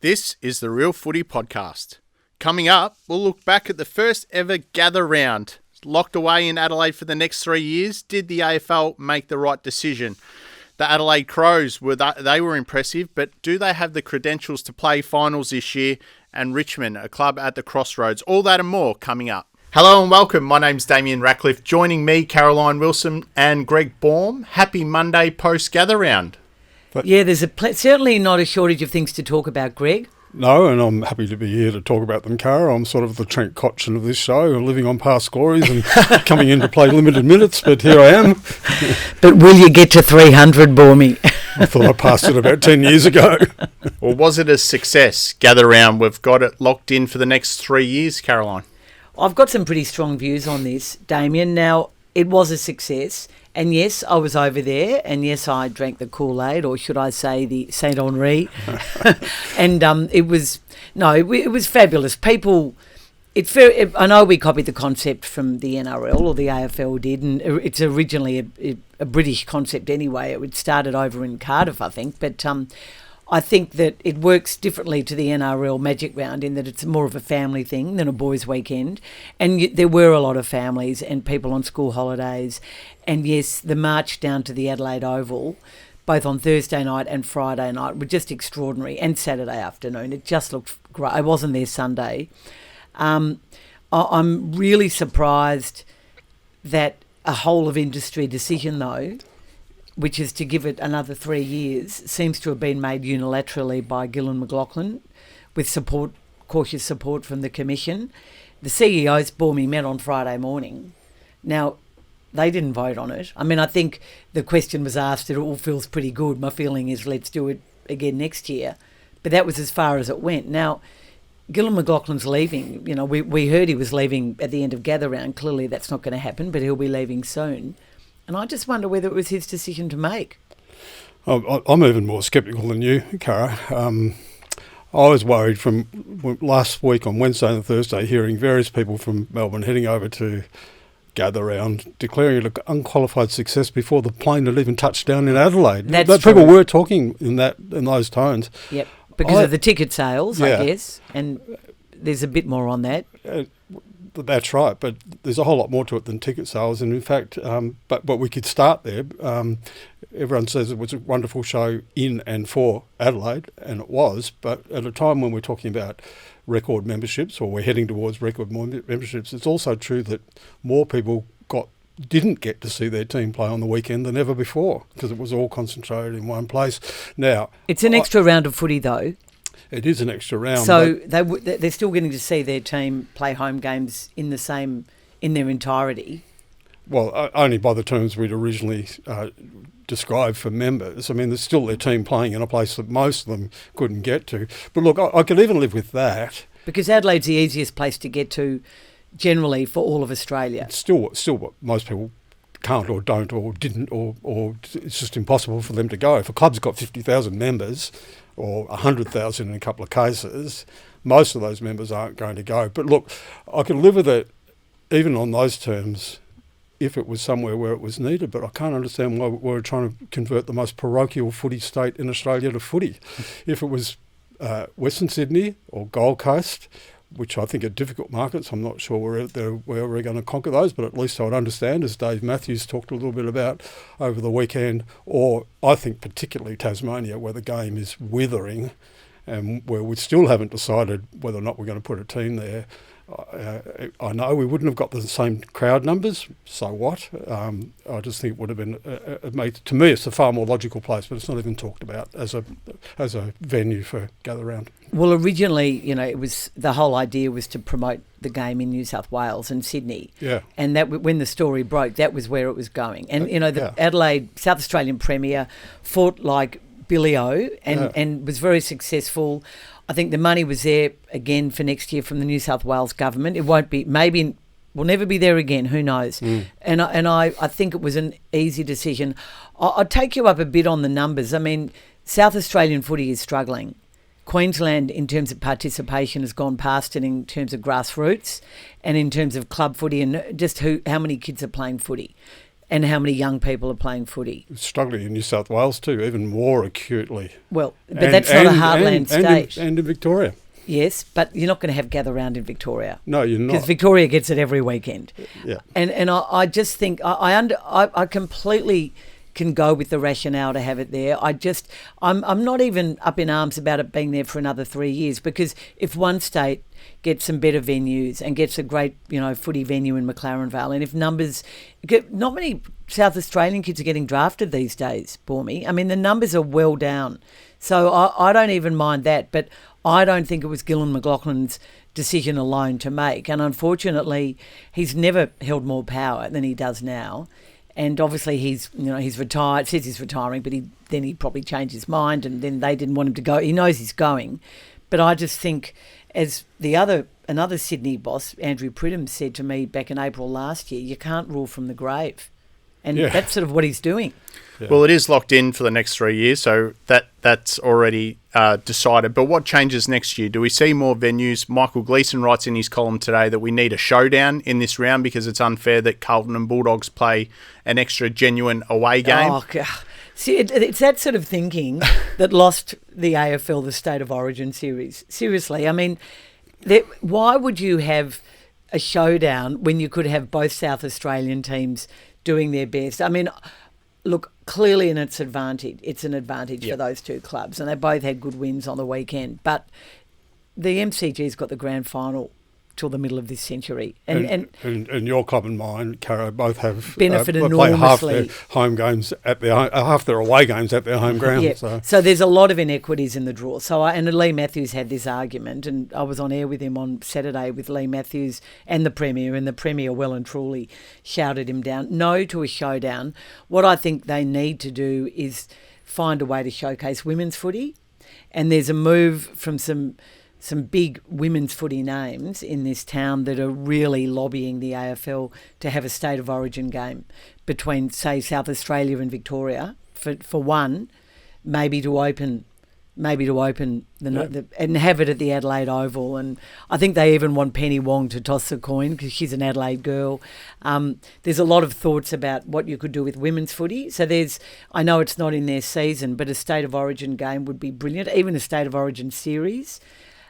This is the Real Footy Podcast. Coming up, we'll look back at the first ever gather round. Locked away in Adelaide for the next 3 years, did the AFL make the right decision? The Adelaide Crows, they were impressive, but do they have the credentials to play finals this year? And Richmond, a club at the crossroads. All that and more coming up. Hello and welcome. My name's Damien Ractliffe. Joining me, Caroline Wilson and Greg Baum. Happy Monday post-gather round. Yeah, there's certainly not a shortage of things to talk about, Greg. No, and I'm happy to be here to talk about them, Cara. I'm sort of the Trent Cotchin of this show, living on past glories and coming in to play limited minutes, but here I am. But will you get to 300, Baumie? I thought I passed it about 10 years ago. Well, was it a success, gather round? We've got it locked in for the next 3 years, Caroline. I've got some pretty strong views on this, Damien. Now, it was a success. And yes, I was over there, and yes, I drank the Kool-Aid, or should I say the Saint Henri, and it was fabulous. I know we copied the concept from the NRL, or the AFL did, and it's originally a British concept anyway. It started over in Cardiff, I think, but I think that it works differently to the NRL Magic Round in that it's more of a family thing than a boys' weekend. And there were a lot of families and people on school holidays. And yes, the march down to the Adelaide Oval, both on Thursday night and Friday night, were just extraordinary. And Saturday afternoon, it just looked great. I wasn't there Sunday. I'm really surprised that a whole of industry decision, though, which is to give it another 3 years, seems to have been made unilaterally by Gillon McLachlan with cautious support from the Commission. The CEOs, Baumie, met on Friday morning. Now, they didn't vote on it. I mean, I think the question was asked, it all feels pretty good. My feeling is let's do it again next year. But that was as far as it went. Now, Gillon McLachlan's leaving. You know, we heard he was leaving at the end of gather round. Clearly that's not going to happen, but he'll be leaving soon. And I just wonder whether it was his decision to make. I'm even more sceptical than you, Cara. I was worried from last week on Wednesday and Thursday hearing various people from Melbourne heading over to gather round, declaring it an unqualified success before the plane had even touched down in Adelaide. That's people were talking in those tones. Yep, because of the ticket sales, yeah. I guess, and there's a bit more on that. That's right, but there's a whole lot more to it than ticket sales. And in fact, but we could start there. Everyone says it was a wonderful show in and for Adelaide, and it was. But at a time when we're talking about record memberships, or we're heading towards record memberships, it's also true that more people didn't get to see their team play on the weekend than ever before because it was all concentrated in one place. Now, it's an extra round of footy, though. It is an extra round. So they're still getting to see their team play home games in their entirety. Well, only by the terms we'd originally described for members. I mean, there's still their team playing in a place that most of them couldn't get to. But look, I could even live with that. Because Adelaide's the easiest place to get to generally for all of Australia. It's still what most people can't or don't or didn't or it's just impossible for them to go. If a club's got 50,000 members, or 100,000 in a couple of cases, most of those members aren't going to go. But look, I could live with it even on those terms if it was somewhere where it was needed, but I can't understand why we're trying to convert the most parochial footy state in Australia to footy. If it was Western Sydney or Gold Coast, which I think are difficult markets, I'm not sure where we're going to conquer those, but at least I would understand, as Dave Matthews talked a little bit about over the weekend, or I think particularly Tasmania, where the game is withering and where we still haven't decided whether or not we're going to put a team there. I know we wouldn't have got the same crowd numbers, so what? I just think it would have been, to me it's a far more logical place, but it's not even talked about as a venue for gather round. Well, originally, it was the whole idea was to promote the game in New South Wales and Sydney. Yeah. And that when the story broke, that was where it was going. And, the Adelaide South Australian Premier fought like Billy O and was very successful. I think the money was there again for next year from the New South Wales government. It won't be, maybe will never be there again, who knows. And I think it was an easy decision. I'll take you up a bit on the numbers. I mean, South Australian footy is struggling. Queensland, in terms of participation, has gone past it in terms of grassroots and in terms of club footy and just how many kids are playing footy. and how many young people are playing footy. Struggling in New South Wales too, even more acutely. Well, but that's not a heartland state. And in Victoria. Yes, but you're not going to have gather round in Victoria. No, you're not. Because Victoria gets it every weekend. Yeah. And I just think I completely can go with the rationale to have it there. I'm not even up in arms about it being there for another 3 years, because if one state gets some better venues and gets a great, footy venue in McLaren Vale, and if not many South Australian kids are getting drafted these days, Bormy. I mean, the numbers are well down. So I don't even mind that, but I don't think it was Gillan McLachlan's decision alone to make. And unfortunately, he's never held more power than he does now. And obviously he's retired, says he's retiring, but then he probably changed his mind, and then they didn't want him to go. He knows he's going. But I just think, as another Sydney boss, Andrew Pridham, said to me back in April last year, you can't rule from the grave. And that's sort of what he's doing. Yeah. Well, it is locked in for the next 3 years, so that's already decided. But what changes next year? Do we see more venues? Michael Gleeson writes in his column today that we need a showdown in this round because it's unfair that Carlton and Bulldogs play an extra genuine away game. Oh, God. See, it's that sort of thinking that lost the AFL the State of Origin series. Seriously, I mean, why would you have a showdown when you could have both South Australian teams doing their best? I mean, look, clearly it's an advantage for those two clubs, and they both had good wins on the weekend. But the MCG's got the grand final till the middle of this century, and your club and mine, Caro, both have benefited play half enormously. their home games at their half their away games at their home ground. Yeah. So there's a lot of inequities in the draw. And Lee Matthews had this argument, and I was on air with him on Saturday with Lee Matthews and the Premier well and truly shouted him down. No to a showdown. What I think they need to do is find a way to showcase women's footy, and there's a move from some big women's footy names in this town that are really lobbying the AFL to have a State of Origin game between, say, South Australia and Victoria for one, maybe to open and have it at the Adelaide Oval. And I think they even want Penny Wong to toss the coin because she's an Adelaide girl. There's a lot of thoughts about what you could do with women's footy. So I know it's not in their season, but a State of Origin game would be brilliant, even a State of Origin series.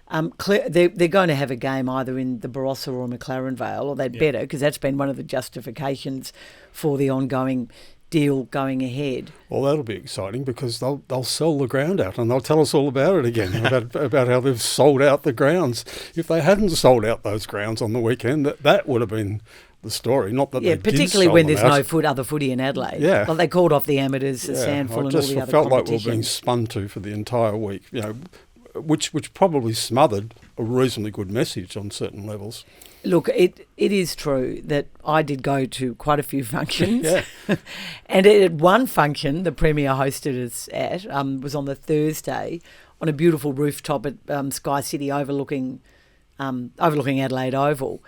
They're going to have a game either in the Barossa or McLaren Vale, or they'd better, because that's been one of the justifications for the ongoing deal going ahead. Well, that'll be exciting because they'll sell the ground out and they'll tell us all about it again, about how they've sold out the grounds. If they hadn't sold out those grounds on the weekend, that would have been the story. Not that they particularly when there's no other footy in Adelaide. Yeah, like they called off the amateurs, the sandful, and all the other competitions. I felt like we were being spun to for the entire week. Which probably smothered a reasonably good message on certain levels. Look, it is true that I did go to quite a few functions. And at one function, the Premier hosted us at was on the Thursday on a beautiful rooftop at Sky City overlooking Adelaide Oval.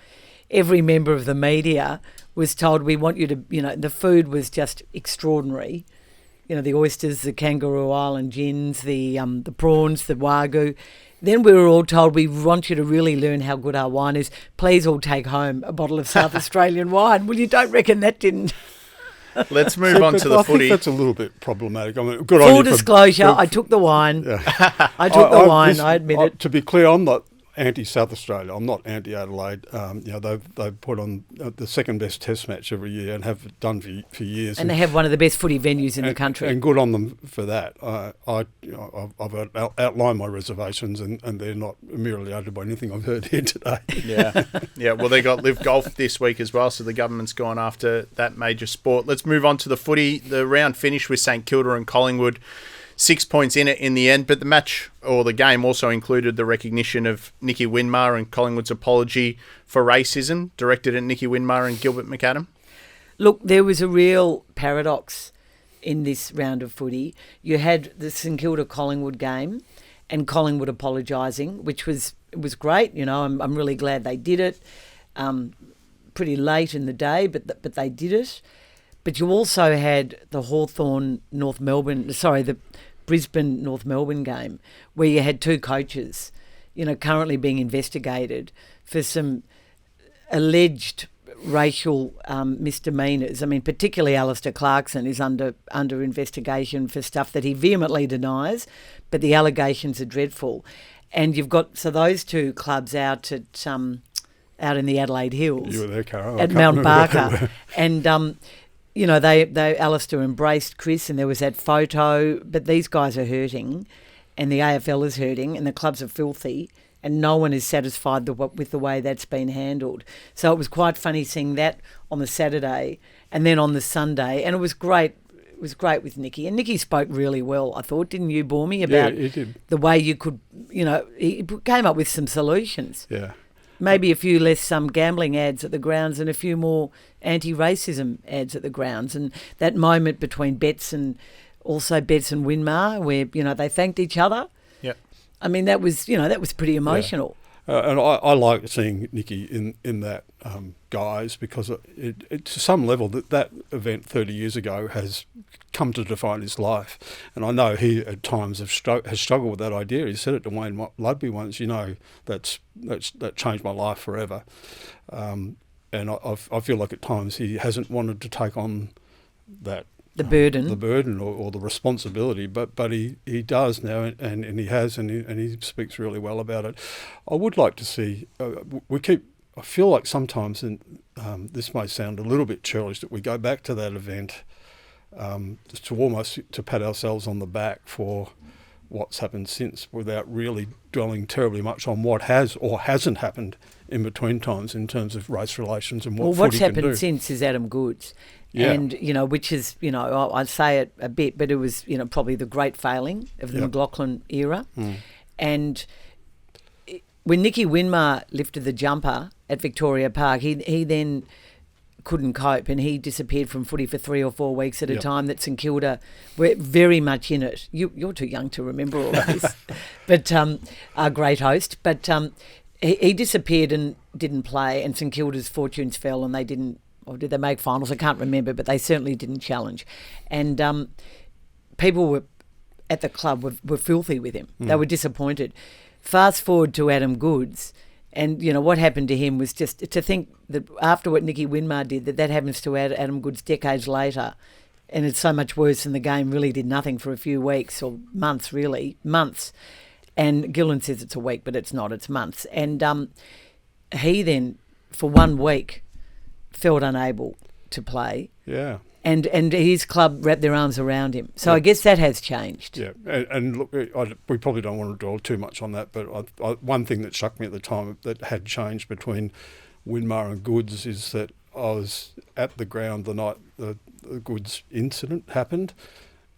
Every member of the media was told, we want you to, the food was just extraordinary. The oysters, the Kangaroo Island gins, the prawns, the wagyu. Then we were all told, we want you to really learn how good our wine is. Please all take home a bottle of South Australian wine. Well, you don't reckon that didn't... Let's move on to the footy. I think that's a little bit problematic. I mean, Full disclosure, I took the wine. Yeah. I took the wine, I admit it. To be clear, I'm not anti-South Australia. I'm not anti-Adelaide. They've put on the second best Test match every year and have done for years. And they have one of the best footy venues in the country. And good on them for that. I've outlined my reservations, and they're not ameliorated by anything I've heard here today. Yeah. Well, they got Live Golf this week as well, so the government's gone after that major sport. Let's move on to the footy. The round finished with St Kilda and Collingwood. 6 points in it in the end, but the match or the game also included the recognition of Nicky Winmar and Collingwood's apology for racism directed at Nicky Winmar and Gilbert McAdam. Look, there was a real paradox in this round of footy. You had the St Kilda Collingwood game and Collingwood apologising, which was great. I'm really glad they did it. Pretty late in the day, but they did it. But you also had the the Brisbane North Melbourne game, where you had two coaches, currently being investigated for some alleged racial misdemeanours. I mean, particularly Alistair Clarkson is under investigation for stuff that he vehemently denies, but the allegations are dreadful. And you've got those two clubs out in the Adelaide Hills. You were there, Carol. At Mount Barker. And, they Alistair embraced Chris and there was that photo, but these guys are hurting and the AFL is hurting and the clubs are filthy and no one is satisfied with the way that's been handled. So it was quite funny seeing that on the Saturday and then on the Sunday, and it was great. It was great with Nicky, and Nicky spoke really well, I thought, didn't you, Baumie, about he did. The way you could, he came up with some solutions. Yeah. Maybe a few less gambling ads at the grounds and a few more anti-racism ads at the grounds, and that moment between Betts and Winmar where, they thanked each other. Yep. I mean, that was pretty emotional. Yeah. And I like seeing Nicky in that guise, because it to some level that event 30 years ago has come to define his life. And I know he at times has struggled with that idea. He said it to Wayne Ludby once, that changed my life forever. And I feel like at times he hasn't wanted to take on that the burden or the responsibility, but he does now, and he has, and he speaks really well about it. I would like to see I feel like sometimes, and this may sound a little bit churlish, that we go back to that event to pat ourselves on the back for what's happened since, without really dwelling terribly much on what has or hasn't happened in between times in terms of race relations and what what's footy can do. happened since is Adam Goodes. Yeah. And, which is, I say it a bit, but it was, probably the great failing of the McLaughlin era. Mm. And when Nicky Winmar lifted the jumper at Victoria Park, he then couldn't cope and he disappeared from footy for 3 or 4 weeks at a time. That St Kilda were very much in it. You're too young to remember all of this, but our great host. But he disappeared and didn't play, and St Kilda's fortunes fell and they didn't, or did they make finals? I can't remember, but they certainly didn't challenge. And people were at the club were filthy with him. They were disappointed. Fast forward to Adam Goodes, and what happened to him was just to think that after what Nicky Winmar did, that happens to Adam Goodes decades later, and it's so much worse than the game really did nothing for a few weeks or months, really months. And Gillen says it's a week, but it's not; it's months. And he then, for 1 week, felt unable to play. Yeah. And his club wrapped their arms around him. So I guess that has changed. Yeah, and look, we probably don't want to dwell too much on that, but one thing that struck me at the time that had changed between Winmar and Goodes is that I was at the ground the night the Goodes incident happened.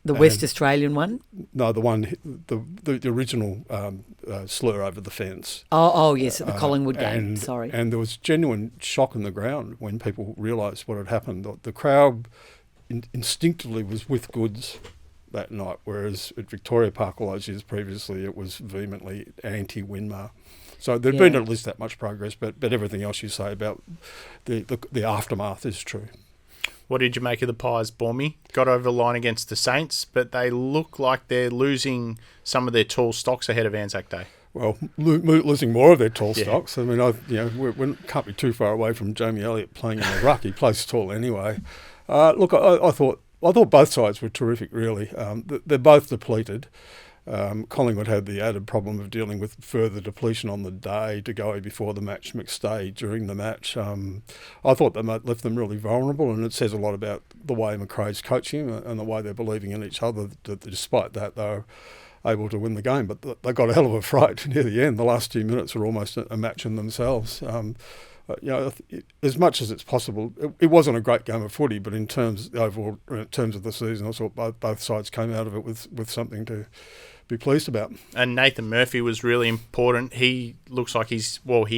The West Australian one? No, the original slur over the fence. Oh yes, at the Collingwood game, sorry. And there was genuine shock in the ground when people realised what had happened. The crowd instinctively was with Goodes that night, whereas at Victoria Park all those years previously it was vehemently anti-Winmar. So there'd been at least that much progress, but everything else you say about the aftermath is true. What did you make of the Pies, Baumie? Got over the line against the Saints, but they look like they're losing some of their tall stocks ahead of Anzac Day. Well, losing more of their tall stocks. I mean, we can't be too far away from Jamie Elliott playing in the ruck. He plays tall anyway. Look, I thought both sides were terrific, really. They're both depleted. Collingwood had the added problem of dealing with further depletion on the day to go before the match. McStay during the match. I thought that left them really vulnerable, and it says a lot about the way McRae's coaching and the way they're believing in each other, that despite that they were able to win the game. But they got a hell of a fright near the end. The last 2 minutes were almost a match in themselves. As much as it's possible, it wasn't a great game of footy, but in terms of the season, I thought both sides came out of it with something to be pleased about. And Nathan Murphy was really important. He looks like he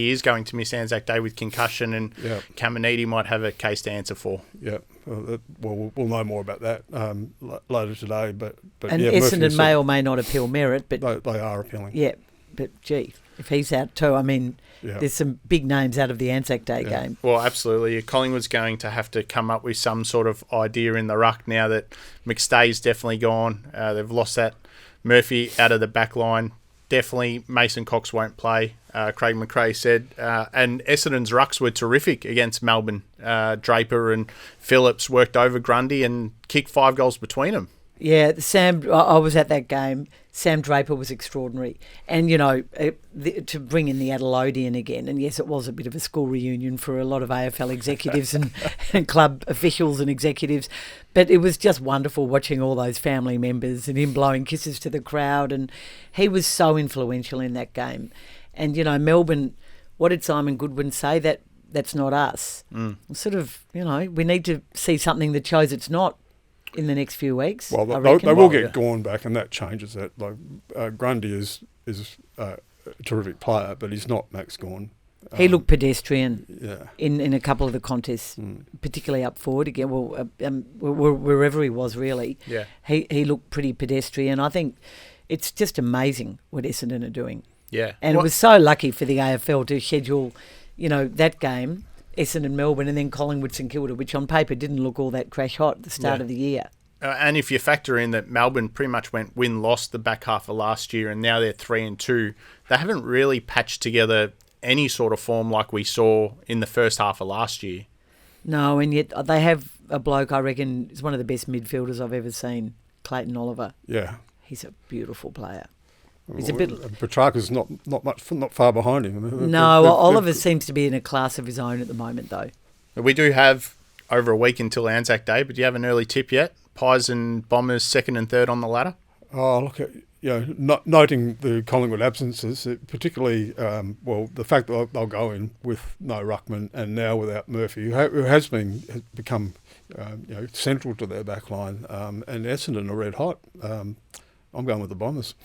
is going to miss Anzac Day with concussion, and Caminiti might have a case to answer for. Yeah, we'll know more about that later today. But and Essendon may or may not appeal merit, but they are appealing. Yeah, but gee, if he's out too, I mean, there's some big names out of the Anzac Day game. Well, absolutely. Collingwood's going to have to come up with some sort of idea in the ruck now that McStay's definitely gone. They've lost that. Murphy out of the back line. definitely Mason Cox won't play, Craig McRae said. And Essendon's rucks were terrific against Melbourne. Draper and Phillips worked over Grundy and kicked 5 goals between them. Yeah, Sam, I was at that game. Sam Draper was extraordinary. And, to bring in the Adelaidean again, and yes, it was a bit of a school reunion for a lot of AFL executives and club officials and executives, but it was just wonderful watching all those family members and him blowing kisses to the crowd, and he was so influential in that game. And, Melbourne, what did Simon Goodwin say? That's not us. Sort of, we need to see something that shows it's not in the next few weeks. Well, they will get Gawn back, and that changes that. Grundy is a terrific player, but he's not Max Gawn. He looked pedestrian in a couple of the contests, particularly up forward again. Well, wherever he was, really. Yeah. He looked pretty pedestrian. I think it's just amazing what Essendon are doing. Yeah. And it was so lucky for the AFL to schedule, that game, Essendon Melbourne, and then Collingwood St Kilda, which on paper didn't look all that crash hot at the start of the year. And if you factor in that Melbourne pretty much went win-loss the back half of last year, and now they're 3-2, they haven't really patched together any sort of form like we saw in the first half of last year. No, and yet they have a bloke, I reckon, is one of the best midfielders I've ever seen, Clayton Oliver. Yeah. He's a beautiful player. He's a bit. Petrarca's not far behind him. No, Oliver seems to be in a class of his own at the moment, though. We do have over a week until Anzac Day, but do you have an early tip yet? Pies and Bombers 2nd and 3rd on the ladder. Oh, look at noting the Collingwood absences, particularly the fact that they'll go in with no ruckman and now without Murphy, who has become central to their back line, and Essendon are red hot. I'm going with the Bombers.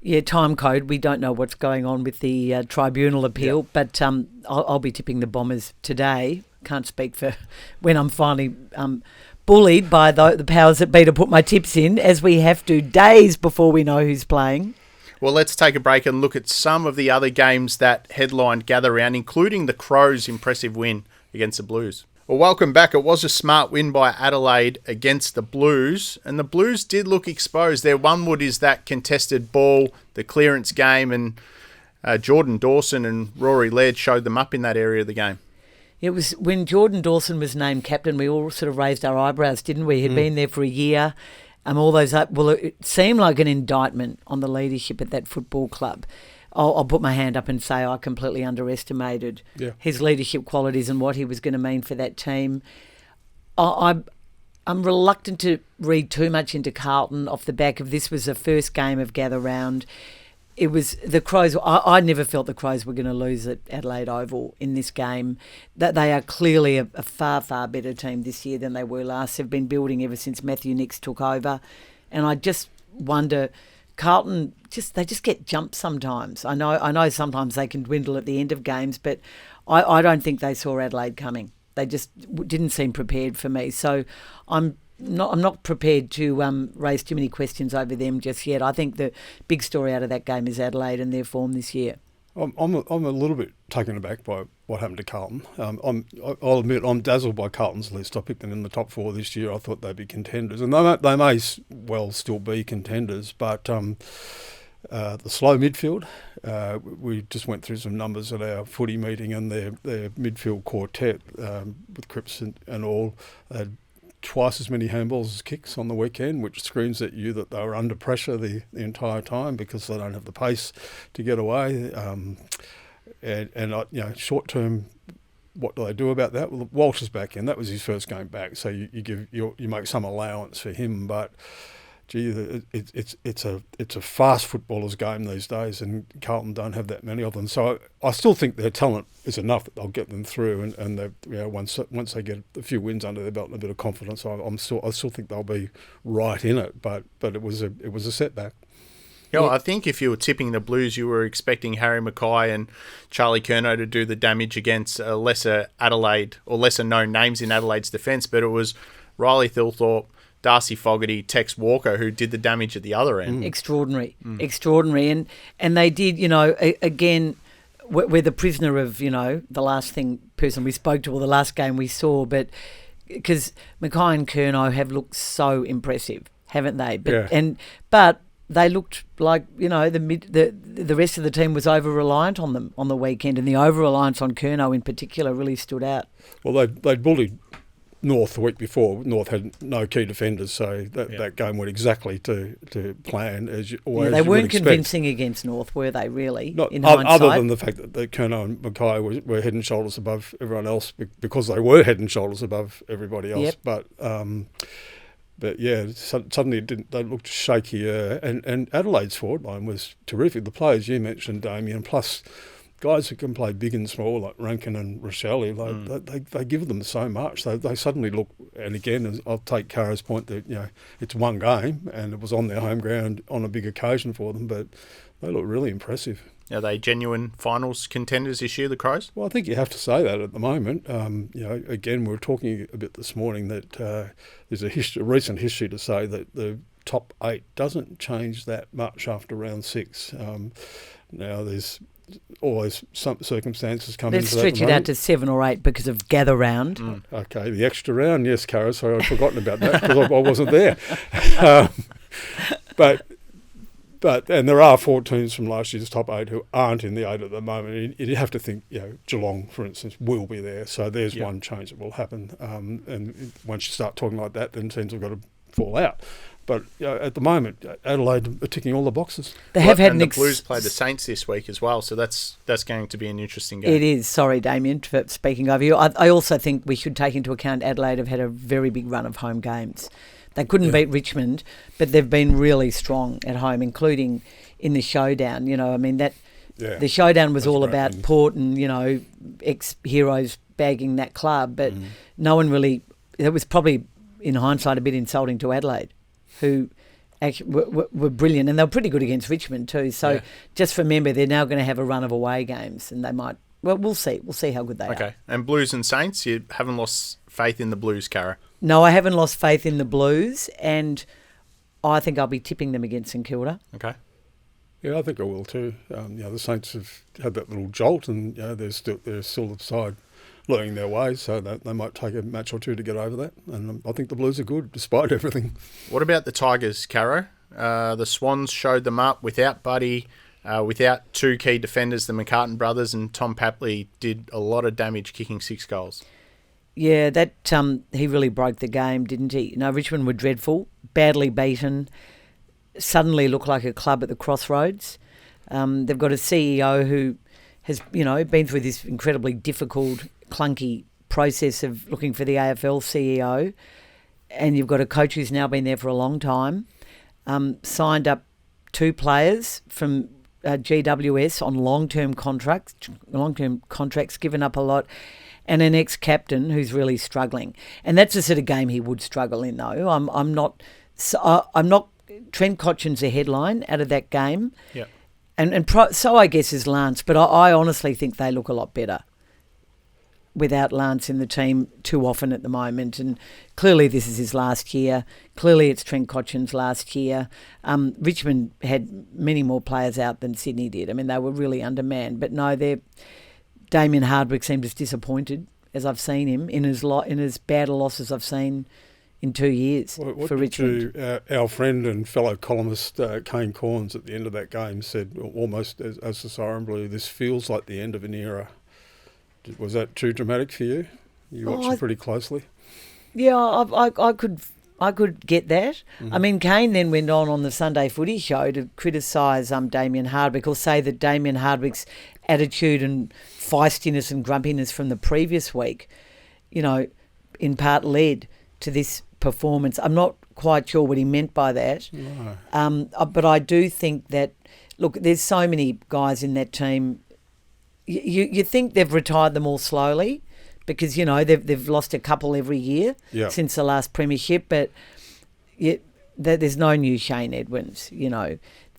Yeah, time code. We don't know what's going on with the tribunal appeal, but I'll be tipping the Bombers today. Can't speak for when I'm finally bullied by the powers that be to put my tips in, as we have to days before we know who's playing. Well, let's take a break and look at some of the other games that headlined Gather Round, including the Crows' impressive win against the Blues. Well, welcome back. It was a smart win by Adelaide against the Blues, and the Blues did look exposed. Their one wood is that contested ball, the clearance game, and Jordan Dawson and Rory Laird showed them up in that area of the game. It was when Jordan Dawson was named captain, we all sort of raised our eyebrows, didn't we? He'd been there for a year. All those up. Well, it seemed like an indictment on the leadership at that football club. I'll put my hand up and say I completely underestimated his leadership qualities and what he was going to mean for that team. I'm reluctant to read too much into Carlton off the back of this was the first game of Gather Round. It was the Crows. I never felt the Crows were going to lose at Adelaide Oval in this game. That they are clearly a far, far better team this year than they were last. They've been building ever since Matthew Nicks took over. And I just wonder, Carlton, they just get jumped sometimes. I know sometimes they can dwindle at the end of games, but I don't think they saw Adelaide coming. They just didn't seem prepared for me. So I'm not prepared to raise too many questions over them just yet. I think the big story out of that game is Adelaide and their form this year. I'm a little bit taken aback by what happened to Carlton. I'll admit I'm dazzled by Carlton's list. I picked them in the top 4 this year. I thought they'd be contenders, and they may well still be contenders. But the slow midfield, we just went through some numbers at our footy meeting, and their midfield quartet with Cripps and all. Twice as many handballs as kicks on the weekend, which screams at you that they were under pressure the entire time because they don't have the pace to get away. Short term, what do they do about that? Well, Walsh is back in. That was his first game back, so you make some allowance for him. But gee, it's a fast footballer's game these days, and Carlton don't have that many of them. So I still think their talent is enough that they'll get them through, and once they get a few wins under their belt and a bit of confidence, I still think they'll be right in it. But it was a setback. Yeah, I think if you were tipping the Blues, you were expecting Harry Mackay and Charlie Curnow to do the damage against lesser Adelaide or lesser known names in Adelaide's defence, but it was Riley Thilthorpe, Darcy Fogarty, Tex Walker, who did the damage at the other end. Extraordinary. And they did, again, we're the prisoner of, the last person we spoke to or the last game we saw, but because Mackay and Curnow have looked so impressive, haven't they? But they looked like, the rest of the team was over-reliant on them on the weekend, and the over-reliance on Curnow in particular really stood out. Well, they'd bullied North the week before. North had no key defenders, so that game went exactly to plan as you always. They you weren't would expect. convincing against North, were they? Really? Not, in hindsight, other than the fact that Curnow and Mackay were head and shoulders above everyone else because they were head and shoulders above everybody else. Yep. But yeah, suddenly they looked shakier, and Adelaide's forward line was terrific. The players you mentioned, Damien, plus guys who can play big and small like Rankin and Rochelle, they give them so much. They suddenly look, and again, I'll take Cara's point that it's one game and it was on their home ground on a big occasion for them, but they look really impressive. Are they genuine finals contenders this year, the Crows? Well, I think you have to say that at the moment. Again, we were talking a bit this morning that there's a recent history to say that the top 8 doesn't change that much after round 6. Now, there's always some circumstances come Let's into that. Let's stretch it out to 7 or 8 because of gather round. Okay, the extra round, yes, Cara. Sorry, I'd forgotten about that because I wasn't there. But there are 4 teams from last year's top 8 who aren't in the 8 at the moment. You'd have to think, Geelong, for instance, will be there. So there's one change that will happen. And once you start talking like that, then teams have got to fall out. But at the moment, Adelaide are ticking all the boxes. They have had the Blues play the Saints this week as well, so that's going to be an interesting game. It is. Sorry, Damien, for speaking over you. I also think we should take into account Adelaide have had a very big run of home games. They couldn't beat Richmond, but they've been really strong at home, including in the showdown. The showdown was all about Port and, ex-heroes bagging that club, but no one really... It was probably, in hindsight, a bit insulting to Adelaide, who actually were brilliant, and they were pretty good against Richmond too. So just remember, they're now going to have a run of away games, and they might... Well, we'll see. We'll see how good they are. Okay. And Blues and Saints, you haven't lost faith in the Blues, Cara? No, I haven't lost faith in the Blues, and I think I'll be tipping them against St Kilda. Okay. Yeah, I think I will too. The Saints have had that little jolt, and they're still the side learning their ways, so they might take a match or two to get over that. And I think the Blues are good despite everything. What about the Tigers, Caro? The Swans showed them up without Buddy, without 2 key defenders, the McCartan brothers, and Tom Papley did a lot of damage, kicking 6 goals. Yeah, that he really broke the game, didn't he? Richmond were dreadful, badly beaten, suddenly look like a club at the crossroads. They've got a CEO who has, been through this incredibly difficult, clunky process of looking for the AFL CEO, and you've got a coach who's now been there for a long time, signed up 2 players from GWS on long-term contracts, given up a lot, and an ex-captain who's really struggling. And that's the sort of game he would struggle in, though. I'm not. Trent Cotchin's a headline out of that game. Yeah. So I guess is Lance, but I honestly think they look a lot better without Lance in the team too often at the moment. And clearly this is his last year. Clearly it's Trent Cotchin's last year. Richmond had many more players out than Sydney did. I mean, they were really undermanned. But no, Damien Hardwick seemed as disappointed as I've seen him in as bad a loss as I've seen in 2 years for Richmond. Our friend and fellow columnist Kane Corns at the end of that game said, almost as the siren blew, this feels like the end of an era. Was that too dramatic for you? You watched it pretty closely. Yeah, I could get that. Mm-hmm. I mean, Kane then went on the Sunday Footy show to criticise Damien Hardwick, or say that Damien Hardwick's attitude and feistiness and grumpiness from the previous week, in part led to this performance. I'm not quite sure what he meant by that. No. But I do think that, look, there's so many guys in that team. You think they've retired them all slowly because, they've lost a couple every year since the last premiership, but there's no new Shane Edwins,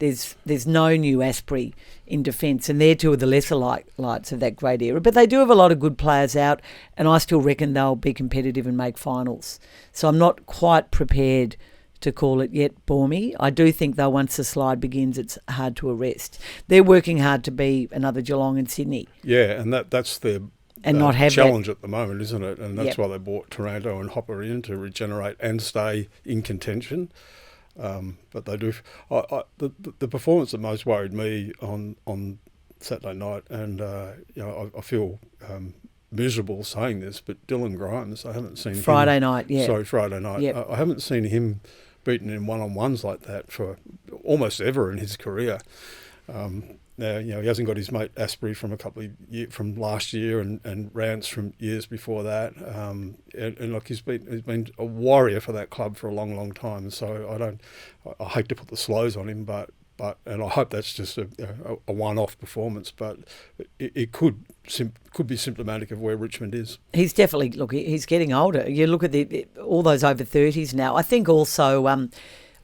There's no new Asprey in defence, and they're 2 of the lesser lights of that great era. But they do have a lot of good players out, and I still reckon they'll be competitive and make finals. So I'm not quite prepared to call it yet, Baumie. I do think, though, once the slide begins, it's hard to arrest. They're working hard to be another Geelong and Sydney. Yeah, and that's their challenge at the moment, isn't it? And that's why they brought Taranto and Hopper in to regenerate and stay in contention. But they do. The performance that most worried me on Saturday night, and I feel miserable saying this, but Dylan Grimes, I haven't seen Friday night. Yep. I haven't seen him beaten in one-on-ones like that for almost ever in his career. Now, he hasn't got his mate Asprey from from last year and Rance from years before that. And look, he's been a warrior for that club for a long, long time. So I hate to put the slows on him, but I hope that's just a one-off performance. But it could be symptomatic of where Richmond is. He's definitely, he's getting older. You look at all those over 30s now. I think also.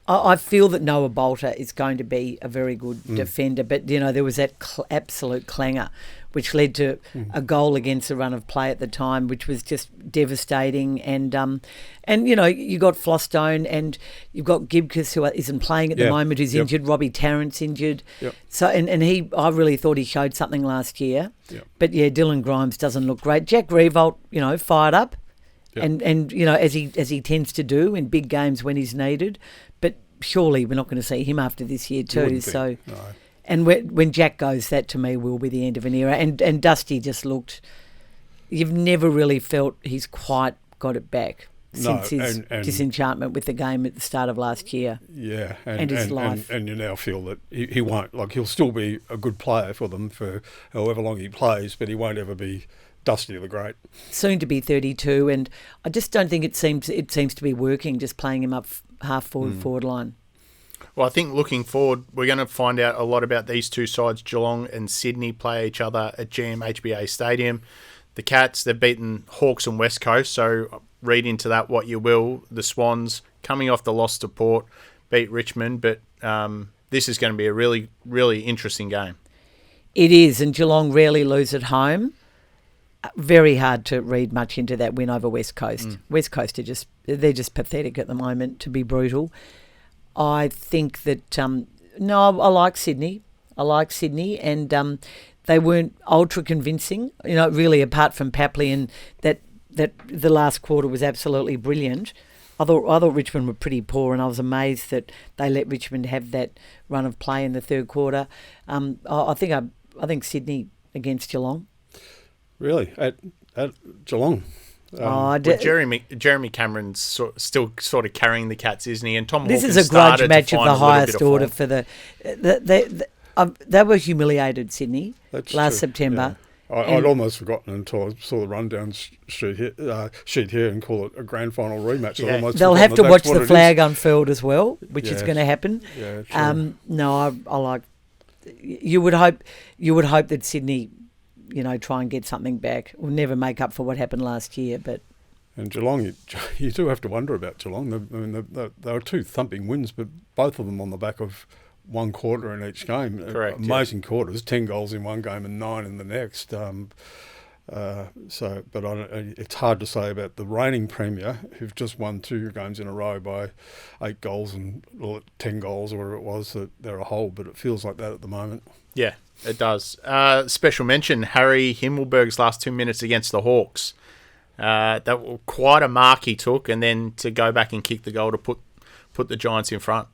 I feel that Noah Bolter is going to be a very good defender, but there was that absolute clanger, which led to a goal against the run of play at the time, which was just devastating. And you got Flostone, and you've got Gibcus, who isn't playing at the moment, who's injured. Robbie Tarrant's injured. Yep. So I really thought he showed something last year. Yep. But Dylan Grimes doesn't look great. Jack Revolt, fired up. Yep. And as he tends to do in big games when he's needed, but surely we're not going to see him after this year too. So, no. And when Jack goes, that to me will be the end of an era. And Dusty just looked. You've never really felt he's quite got it back since his disenchantment with the game at the start of last year. Yeah, and his life. And you now feel that he won't. He'll still be a good player for them for however long he plays, but he won't ever be Dusty the Great. Soon to be 32, and I just don't think it seems to be working, just playing him up half forward line. Well, I think looking forward, we're going to find out a lot about these two sides. Geelong and Sydney play each other at GMHBA Stadium. The Cats, they've beaten Hawks and West Coast, so read into that what you will. The Swans, coming off the loss to Port, beat Richmond, but this is going to be a really, really interesting game. It is, and Geelong rarely lose at home. Very hard to read much into that win over West Coast. West Coast they're just pathetic at the moment, to be brutal. I think that I like Sydney. And they weren't ultra convincing. Really, apart from Papley, and that the last quarter was absolutely brilliant. I thought Richmond were pretty poor, and I was amazed that they let Richmond have that run of play in the third quarter. I think Sydney against Geelong. Really? At Geelong? Jeremy Cameron's still sort of carrying the Cats, isn't he? And Tom Hawkins this is a grudge match of the highest order for they were humiliated, Sydney, last September. Yeah. I'd almost forgotten until I saw the rundown sheet here and call it a grand final rematch. Yeah. They'll have to watch the flag unfurled as well, which is going to happen. Yeah, true. I like. You would hope that Sydney, try and get something back. We'll never make up for what happened last year, but. And Geelong, you do have to wonder about Geelong. They were two thumping wins, but both of them on the back of one quarter in each game. Correct. Amazing quarters, 10 goals in one game and 9 in the next. It's hard to say about the reigning premier, who've just won 2 games in a row by 8 goals and 10 goals, or whatever it was, that they're a whole. But it feels like that at the moment. Yeah, it does. Special mention, Harry Himmelberg's last 2 minutes against the Hawks. That was quite a mark he took, and then to go back and kick the goal to put the Giants in front.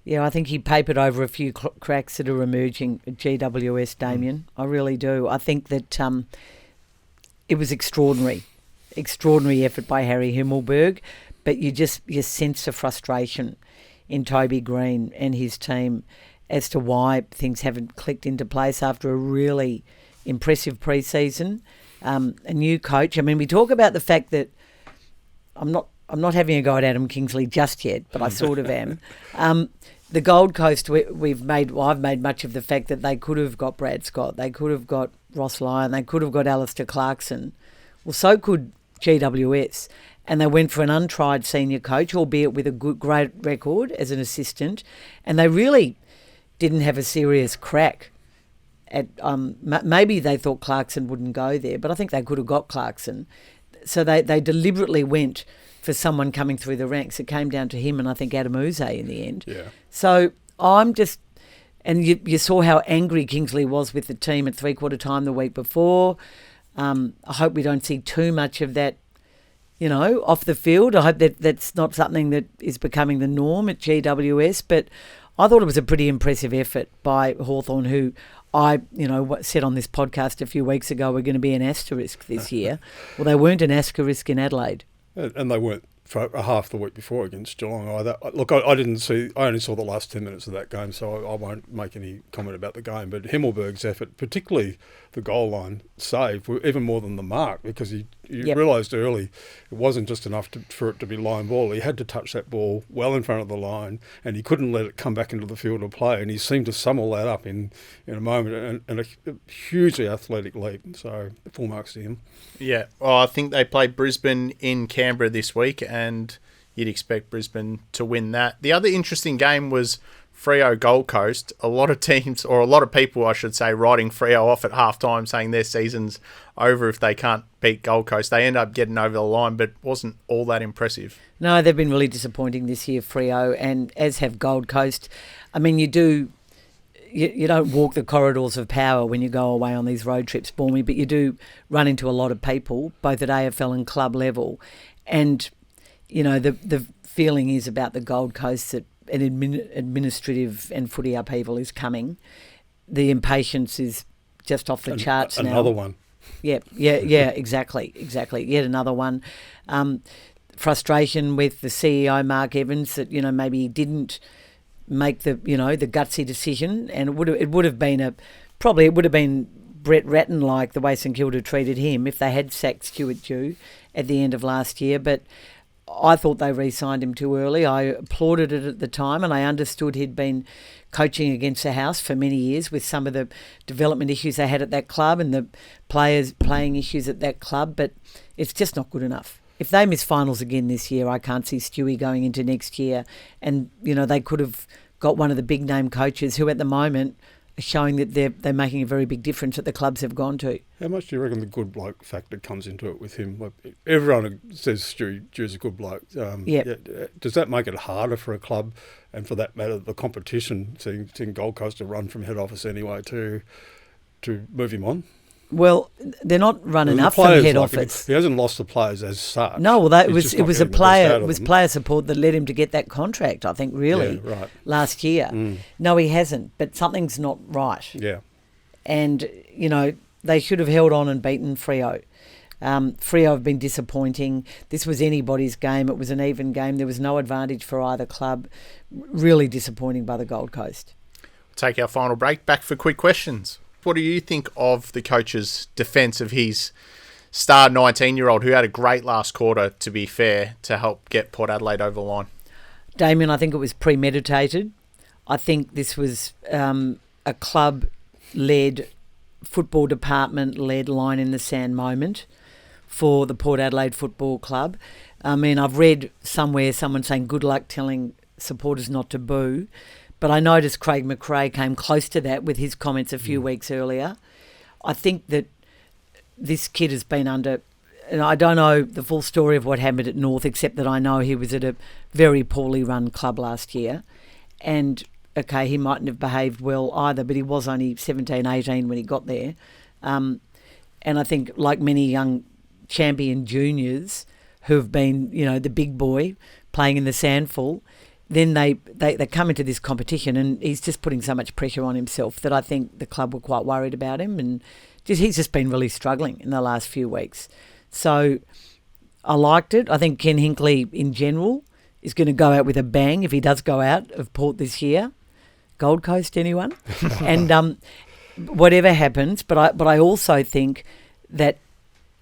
Yeah, I think he papered over a few cracks that are emerging at GWS, Damien. I really do. I think that it was extraordinary effort by Harry Himmelberg, but you sense the frustration in Toby Green and his team as to why things haven't clicked into place after a really impressive pre-season. A new coach. I mean, we talk about the fact that I'm not having a go at Adam Kingsley just yet, but I sort of am. The Gold Coast, I've made much of the fact that they could have got Brad Scott, they could have got Ross Lyon, they could have got Alistair Clarkson. Well, so could GWS. And they went for an untried senior coach, albeit with a great record as an assistant, and they really didn't have a serious crack at maybe they thought Clarkson wouldn't go there, but I think they could have got Clarkson. So they deliberately went for someone coming through the ranks. It came down to him and I think Adam Uze in the end. Yeah. So and you saw how angry Kingsley was with the team at 3/4 time the week before. I hope we don't see too much of that off the field. I hope that that's not something that is becoming the norm at GWS, but I thought it was a pretty impressive effort by Hawthorn, who I, said on this podcast a few weeks ago we're going to be an asterisk this year. Well, they weren't an asterisk in Adelaide. And they weren't for half the week before against Geelong either. Look, I only saw the last 10 minutes of that game, so I won't make any comment about the game. But Himmelberg's effort, particularly the goal line save, were even more than the mark, because you realised early it wasn't just enough for it to be line ball. He had to touch that ball well in front of the line, and he couldn't let it come back into the field of play. And he seemed to sum all that up in a moment, and a hugely athletic leap. So full marks to him. Yeah, well, I think they played Brisbane in Canberra this week, and you'd expect Brisbane to win that. The other interesting game was Freo Gold Coast. A lot of teams, or a lot of people, I should say, writing Freo off at halftime, saying their season's over if they can't beat Gold Coast. They end up getting over the line, but wasn't all that impressive. No, they've been really disappointing this year, Freo, and as have Gold Coast. I mean, you don't walk the corridors of power when you go away on these road trips, Bormy, but you do run into a lot of people, both at AFL and club level. And, the feeling is about the Gold Coast that an administrative and footy upheaval is coming. The impatience is just off the charts now. Another one. Yeah, exactly. Yet another one. Frustration with the CEO, Mark Evans, that, maybe he didn't make the gutsy decision, and it would have been Brett Ratton-like the way St Kilda treated him if they had sacked Stuart Dew at the end of last year. But I thought they re-signed him too early. I applauded it at the time, and I understood he'd been coaching against the house for many years with some of the development issues they had at that club and the players playing issues at that club, but it's just not good enough. If they miss finals again this year, I can't see Stewie going into next year. And, they could have got one of the big-name coaches who at the moment are showing that they're making a very big difference that the clubs have gone to. How much do you reckon the good bloke factor comes into it with him? Like, everyone says Stew's a good bloke. Does that make it harder for a club, and for that matter, the competition, seeing Gold Coast to run from head office anyway, to move him on? Well, they're not running up from head office. He hasn't lost the players as such. No, well, it was player support that led him to get that contract, I think, really, last year. No, he hasn't, but something's not right. Yeah. And, they should have held on and beaten Freo. Freo have been disappointing. This was anybody's game. It was an even game. There was no advantage for either club. Really disappointing by the Gold Coast. We'll take our final break. Back for quick questions. What do you think of the coach's defence of his star 19-year-old who had a great last quarter, to be fair, to help get Port Adelaide over the line? Damien, I think it was premeditated. I think this was a club-led, football department-led line in the sand moment for the Port Adelaide Football Club. I mean, I've read somewhere someone saying good luck telling supporters not to boo. But I noticed Craig McRae came close to that with his comments a few weeks earlier. I think that this kid has been under, and I don't know the full story of what happened at North, except that I know he was at a very poorly run club last year. And, okay, he mightn't have behaved well either, but he was only 17, 18 when he got there. And I think, like many young champion juniors who have been, the big boy playing in the sandful, then they come into this competition, and he's just putting so much pressure on himself that I think the club were quite worried about him, and he's just been really struggling in the last few weeks. So I liked it. I think Ken Hinkley in general is going to go out with a bang if he does go out of Port this year. Gold Coast, anyone? And whatever happens, but I also think that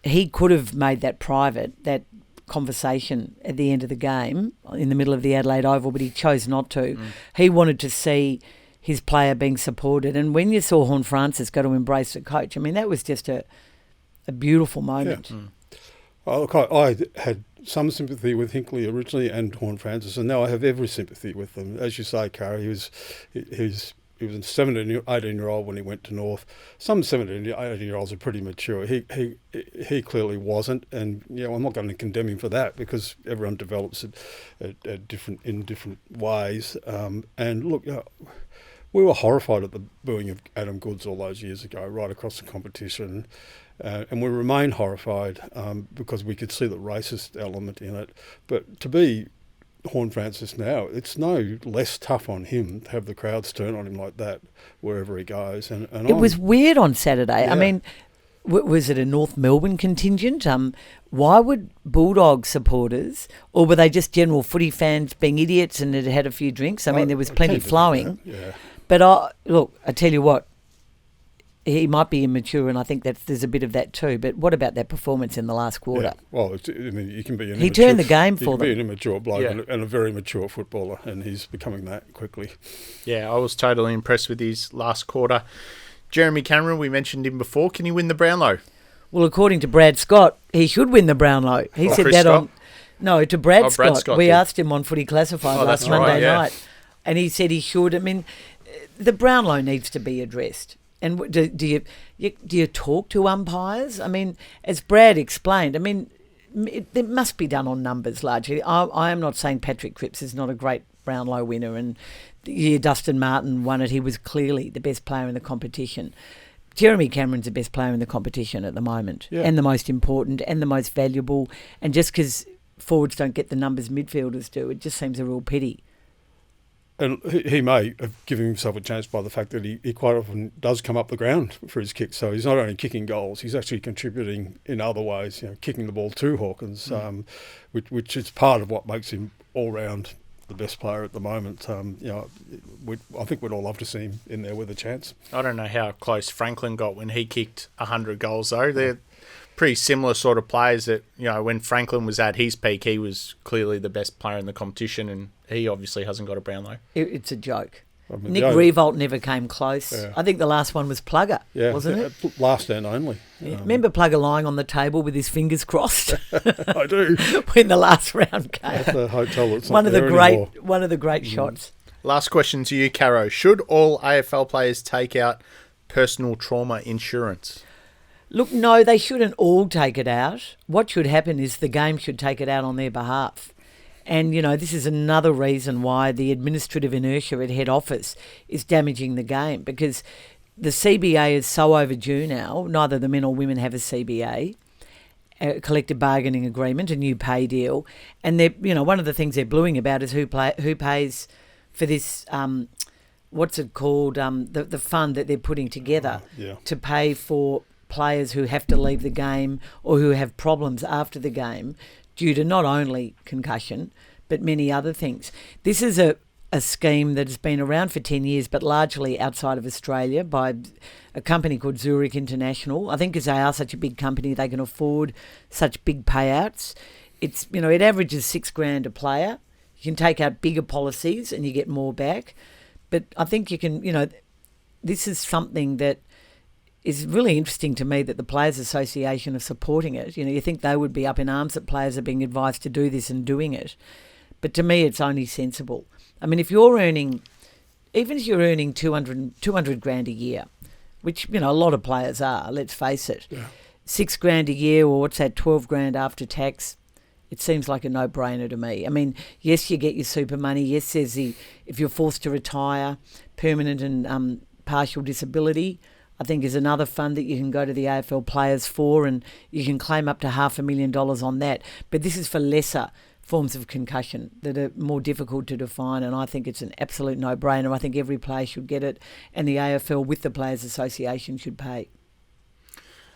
he could have made that private, that conversation at the end of the game in the middle of the Adelaide Oval, but he chose not to. He wanted to see his player being supported, and when you saw Horn Francis go to embrace the coach, I mean, that was just a beautiful moment. Yeah. Well, look, I had some sympathy with Hinkley originally and Horn Francis, and now I have every sympathy with them. As you say, Cara, he was a 17, 18-year-old when he went to North. Some 17, 18-year-olds are pretty mature. He clearly wasn't, and I'm not going to condemn him for that, because everyone develops in different ways. And look, We were horrified at the booing of Adam Goodes all those years ago, right across the competition. And we remain horrified because we could see the racist element in it. But to be Horn Francis now, it's no less tough on him to have the crowds turn on him like that wherever he goes. And it was weird on Saturday. Yeah. I mean, was it a North Melbourne contingent? Why would Bulldog supporters, or were they just general footy fans being idiots and had had a few drinks? I mean, there was plenty flowing. Yeah. But look, I tell you what, he might be immature, and I think that there's a bit of that too. But what about that performance in the last quarter? Yeah. Well, you can be an he turned the game for them. He can be an immature bloke and a very mature footballer, and he's becoming that quickly. Yeah, I was totally impressed with his last quarter. Jeremy Cameron, we mentioned him before. Can he win the Brownlow? Well, according to Brad Scott, he should win the Brownlow. He said Chris that Scott? to Brad Scott. We did. asked him on Footy Classified last Monday night, and he said he should. I mean, the Brownlow needs to be addressed. And do you talk to umpires? I mean, as Brad explained, I mean, it must be done on numbers largely. I am not saying Patrick Cripps is not a great Brownlow winner, and the year Dustin Martin won it, he was clearly the best player in the competition. Jeremy Cameron's the best player in the competition at the moment, and the most important and the most valuable. And just because forwards don't get the numbers midfielders do, it just seems a real pity. And he may have given himself a chance by the fact that he quite often does come up the ground for his kicks. So he's not only kicking goals, he's actually contributing in other ways, kicking the ball to Hawkins, which is part of what makes him all-round the best player at the moment. I think we'd all love to see him in there with a chance. I don't know how close Franklin got when he kicked 100 goals, though. They're pretty similar sort of players that, when Franklin was at his peak, he was clearly the best player in the competition, and he obviously hasn't got a Brownlow. It's a joke. I mean, Nick Revolt never came close. Yeah. I think the last one was Plugger, wasn't it? Last and only. Yeah. Remember Plugger lying on the table with his fingers crossed? I do. When the last round came. At the hotel that's one not of there the great, anymore. one of the great shots. Last question to you, Caro. Should all AFL players take out personal trauma insurance? Look, no, they shouldn't all take it out. What should happen is the game should take it out on their behalf. And, this is another reason why the administrative inertia at head office is damaging the game, because the CBA is so overdue now. Neither the men or women have a CBA, a collective bargaining agreement, a new pay deal. And they're, one of the things they're bluing about is who pays for this, what's it called, the fund that they're putting together to pay for players who have to leave the game or who have problems after the game due to not only concussion but many other things. This is a scheme that has been around for 10 years but largely outside of Australia by a company called Zurich International. I think because they are such a big company, they can afford such big payouts. It's, it averages $6,000 a player. You can take out bigger policies and you get more back. But I think you can, this is something that is really interesting to me, that the Players Association are supporting it. You think they would be up in arms that players are being advised to do this and doing it. But to me, it's only sensible. I mean, if you're earning, even if you're earning 200 grand a year, which, a lot of players are, let's face it, $6,000 a year, or what's that, 12 grand after tax, it seems like a no-brainer to me. I mean, yes, you get your super money. Yes, there's if you're forced to retire, permanent and partial disability, I think is another fund that you can go to the AFL players for, and you can claim up to $500,000 on that. But this is for lesser forms of concussion that are more difficult to define, and I think it's an absolute no-brainer. I think every player should get it, and the AFL with the Players Association should pay.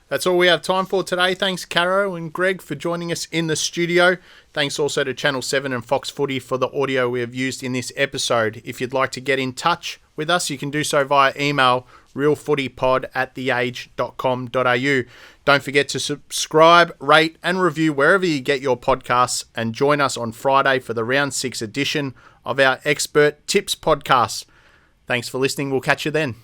That's all we have time for today. Thanks, Caro and Greg, for joining us in the studio. Thanks also to Channel 7 and Fox Footy for the audio we have used in this episode. If you'd like to get in touch with us, you can do so via email, realfootypod@theage.com.au. Don't forget to subscribe, rate and review wherever you get your podcasts, and join us on Friday for the Round 6 edition of our Expert Tips podcast. Thanks for listening. We'll catch you then.